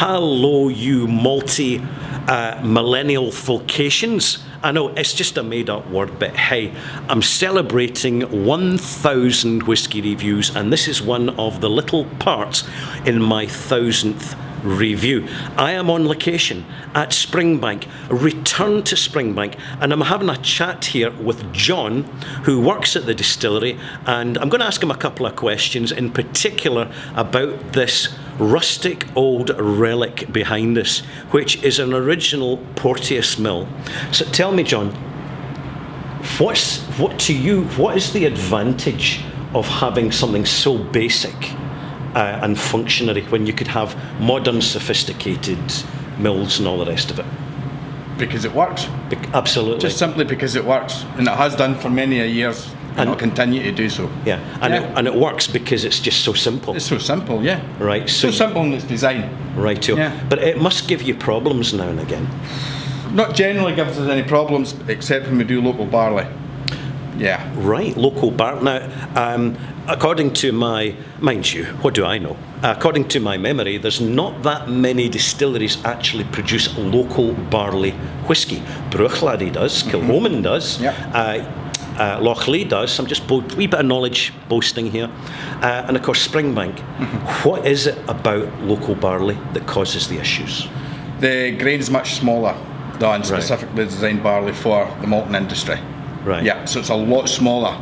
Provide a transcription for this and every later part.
Hello, you multi-millennial folkations. I know it's just a made-up word, but hey, I'm celebrating 1,000 whiskey reviews, and this is one of the little parts in my 1,000th review. I am on location at Springbank, return to Springbank, and I'm having a chat here with John, who works at the distillery, and I'm going to ask him a couple of questions, in particular about this rustic old relic behind us, which is an original Porteous mill. So tell me, John, what is the advantage of having something so basic and functionary when you could have modern, sophisticated mills and all the rest of it? Because it works. Absolutely. Just simply because it works, and it has done for many years, and it'll continue to do so. Yeah, and it works because it's just so simple. It's so simple, yeah. Right. So simple in its design. Right. Yeah. But it must give you problems now and again. Not generally gives us any problems, except when we do local barley. Yeah. Right, local barley. Now, according to mind you, what do I know? According to my memory, there's not that many distilleries actually produce local barley whiskey. Bruichladdich does, Kilchoman does, Loch Lee does. I'm just a wee bit of knowledge boasting here. And of course, Springbank. What is it about local barley that causes the issues? The grain's much smaller than specifically designed barley for the malting industry. Right. Yeah, so it's a lot smaller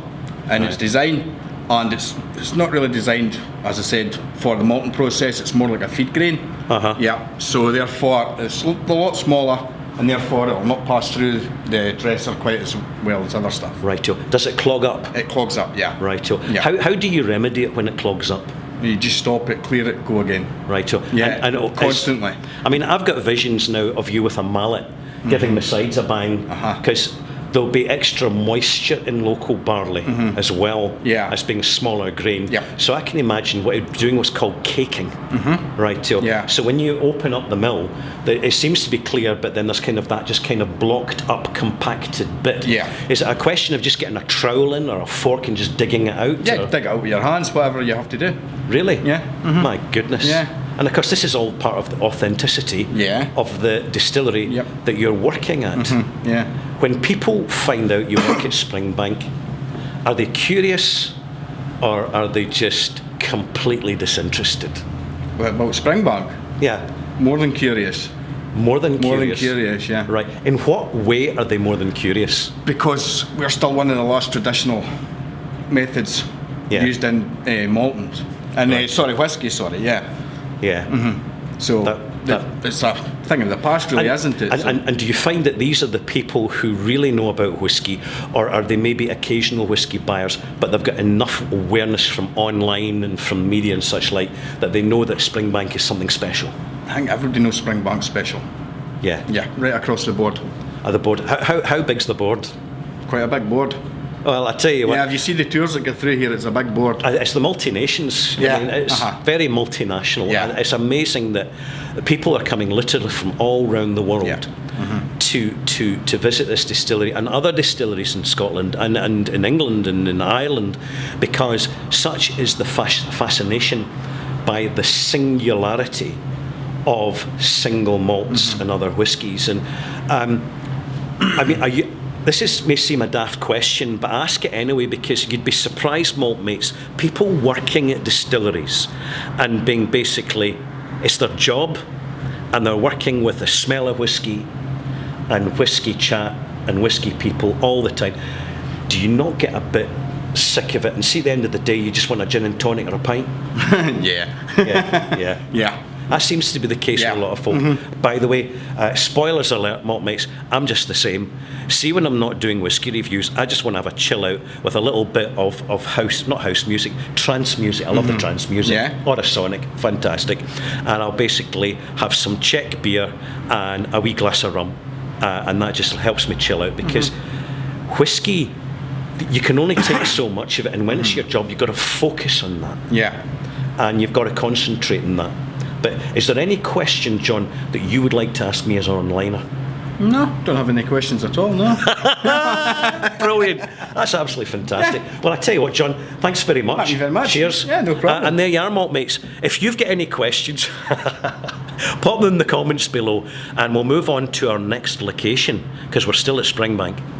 in its design, and it's not really designed, as I said, for the malting process. It's more like a feed grain. Yeah, so therefore it's a lot smaller, and therefore it'll not pass through the dresser quite as well as other stuff. Righto. Does it clog up? It clogs up, yeah. Righto. Yeah. How do you remedy it when it clogs up? You just stop it, clear it, go again. Righto. Yeah, and constantly. I mean, I've got visions now of you with a mallet giving the sides a bang, because there'll be extra moisture in local barley as well as being smaller grain. Yeah. So I can imagine what you're doing what's called caking. Right. Yeah. So when you open up the mill, it seems to be clear, but then there's kind of that just kind of blocked up, compacted bit. Yeah. Is it a question of just getting a trowel in or a fork and just digging it out? Yeah, dig it out with your hands, whatever you have to do. Really? Yeah. My goodness. Yeah. And of course, this is all part of the authenticity of the distillery that you're working at. Yeah. When people find out you work at Springbank, are they curious or are they just completely disinterested? About Springbank? Yeah. More than curious. More than curious? More than curious, yeah. Right. In what way are they more than curious? Because we're still one of the last traditional methods used in malting. And whiskey, yeah. Yeah. So it's a thing of the past, really, isn't it? And do you find that these are the people who really know about whiskey, or are they maybe occasional whiskey buyers, but they've got enough awareness from online and from media and such like that they know that Springbank is something special? I think everybody knows Springbank's special. Yeah. Yeah, right across the board. The board. How big's the board? Quite a big board. Well, I tell you what. Yeah, if you see the tours that go through here, it's a big board. It's the multi-nations. Yeah. I mean, it's very multinational. Yeah. And it's amazing that people are coming literally from all around the world to visit this distillery and other distilleries in Scotland and in England and in Ireland, because such is the fascination by the singularity of single malts and other whiskies. And I mean, this may seem a daft question, but I ask it anyway because you'd be surprised, malt mates, people working at distilleries and being basically, it's their job, and they're working with the smell of whiskey and whiskey chat and whiskey people all the time. Do you not get a bit sick of it and see at the end of the day you just want a gin and tonic or a pint? Yeah. That seems to be the case for a lot of folk. By the way, spoilers alert, malt mates, I'm just the same. See, when I'm not doing whiskey reviews, I just want to have a chill out with a little bit of trance music. I love the trance music. Yeah. Or a sonic, fantastic. And I'll basically have some Czech beer and a wee glass of rum. And that just helps me chill out, because whiskey, you can only take so much of it, and when it's your job, you've got to focus on that. Yeah. And you've got to concentrate on that. But is there any question, John, that you would like to ask me as an onliner? No, don't have any questions at all, no. Brilliant. That's absolutely fantastic. Yeah. Well, I tell you what, John, thanks very much. Thank you very much. Cheers. Yeah, no problem. And there you are, malt mates. If you've got any questions... Pop them in the comments below, and we'll move on to our next location because we're still at Springbank.